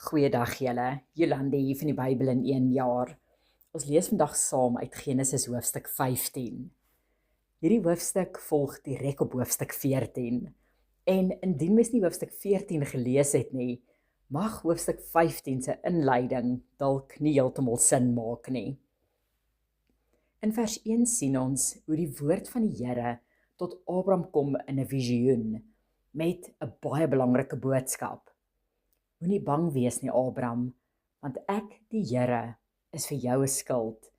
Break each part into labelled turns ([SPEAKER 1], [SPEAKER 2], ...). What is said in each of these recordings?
[SPEAKER 1] Goeiedag julle, Jolande hier van die Bybel in 1 jaar. Ons lees vandag saam uit Genesis hoofstuk 15. Hierdie hoofstuk volg direk op hoofstuk 14. En indien mens nie hoofstuk 14 gelees het nie, mag hoofstuk 15 se inleiding dalk nie heeltemal sin maak nie. In vers 1 sien ons hoe die woord van die Here tot Abraham kom in 'n visioen met 'n baie belangrike boodskap. Moenie bang wees nie, Abraham, want ek, die Here, is vir jou 'n skild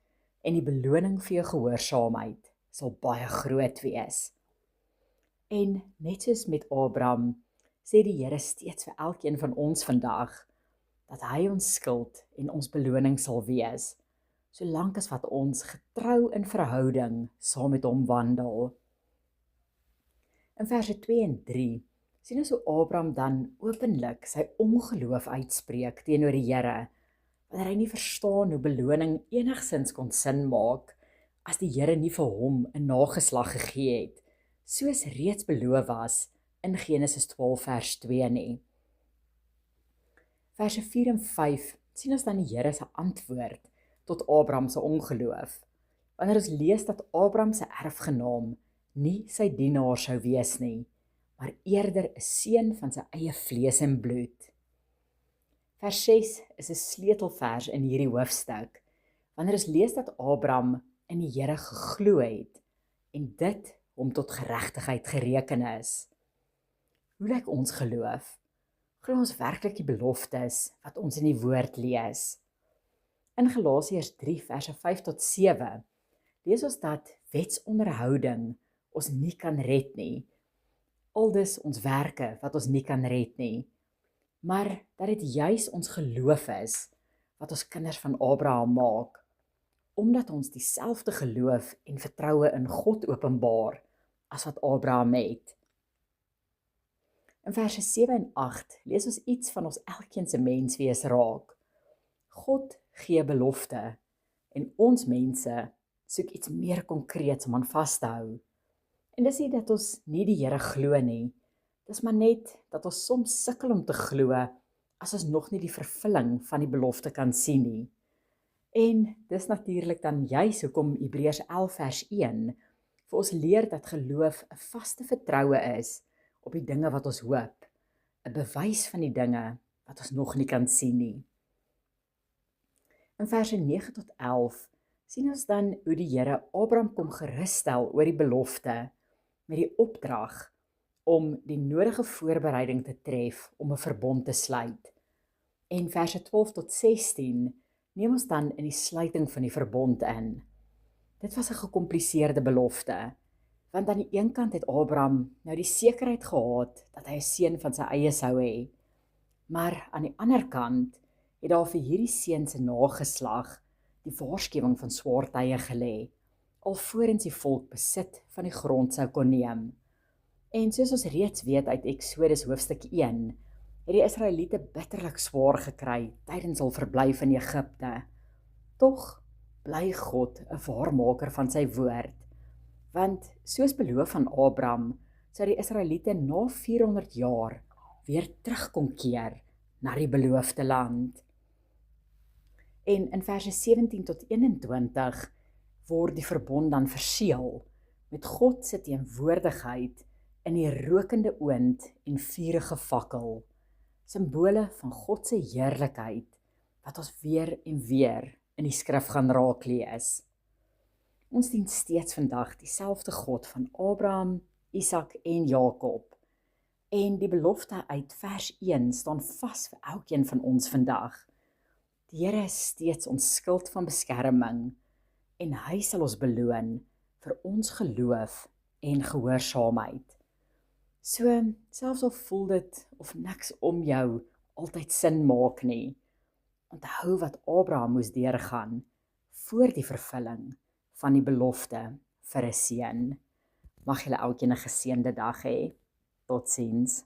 [SPEAKER 1] en die beloning vir jou gehoorsaamheid sal baie groot wees. En net soos met Abraham, sê die Here steeds vir elkeen van ons vandag dat hy ons skild en ons beloning sal wees, solank as wat ons getrou in verhouding saam met hom wandel. In verse 2 en 3 sien ons hoe Abraham dan openlik sy ongeloof uitspreek teenoor die Here, wanneer hy nie verstaan hoe beloning enigsins kon sin maak as die Here nie vir hom 'n nageslag gegee het, soos reeds beloof was in Genesis 12 vers 2 nie. Verse 4 en 5 sien ons dan die Here se antwoord tot Abraham se ongeloof, wanneer ons lees dat Abraham se erfgenaam nie sy dienaar sou wees nie, maar eerder 'n seun van sy eie vlees en bloed. Vers 6 is 'n sleutelvers in hierdie hoofstuk, wanneer ons lees dat Abraham in die Here geglo het en dit hom tot geregtigheid gereken is. Hoe lyk ons geloof? Glo ons werklik die beloftes wat ons in die woord lees? In Galasiërs 3 verse 5 tot 7 lees ons dat wetsonderhouding ons nie kan red nie, aldus ons werke wat ons nie kan red nie, maar dat dit juis ons geloof is wat ons kinders van Abraham maak, omdat ons dieselfde geloof en vertroue in God openbaar as wat Abraham het. In verse 7 en 8 lees ons iets van ons elkeen se menswees raak. God gee belofte en ons mense soek iets meer konkreets om aan vas te hou. En dis nie dat ons nie die Here glo nie, dis maar net dat ons soms sukkel om te glo as ons nog nie die vervulling van die belofte kan sien nie. En dis natuurlik dan juis hoekom Hebreërs 11 vers 1 vir ons leer dat geloof 'n vaste vertroue is op die dinge wat ons hoop, 'n bewys van die dinge wat ons nog nie kan sien nie. In verse 9 tot 11 sien ons dan hoe die Here Abraham kom gerusstel oor die belofte met die opdrag om die nodige voorbereiding te tref om 'n verbond te sluit. En verse 12 tot 16 neem ons dan in die sluiting van die verbond in. Dit was 'n gekompliseerde belofte, want aan die een kant het Abraham nou die sekerheid gehad dat hy 'n seun van sy eie sou hê, maar aan die ander kant het daar vir hierdie seun se nageslag die waarskuwing van swaar tye gelê, alvorens die volk besit van die grond sou kon neem. En soos ons reeds weet uit Eksodus hoofstuk 1, het die Israeliete bitterlik swaar gekry tydens hul verblyf in Egipte. Tog bly God 'n waarmaker van sy woord, want soos beloof van Abraham, sou die Israeliete na 400 jaar weer terug kon keer na die beloofde land. En in verse 17 tot 21 word die verbond dan verseël met God se teenwoordigheid in die rokende oond en vurige fakkel, simbole van God se heerlikheid wat ons weer en weer in die skrif gaan raaklees. Ons dien steeds vandag dieselfde God van Abraham, Isak en Jakob. En die belofte uit vers 1 staan vas vir elkeen van ons vandag. Die Here is steeds ons skild van beskerming en hy sal ons beloon vir ons geloof en gehoorsaamheid. So, selfs al voel dit of niks om jou altyd sin maak nie, onthou wat Abraham moes deurgaan voor die vervulling van die belofte vir 'n seun. Mag julle elkeen 'n geseënde dag hê. Totsiens.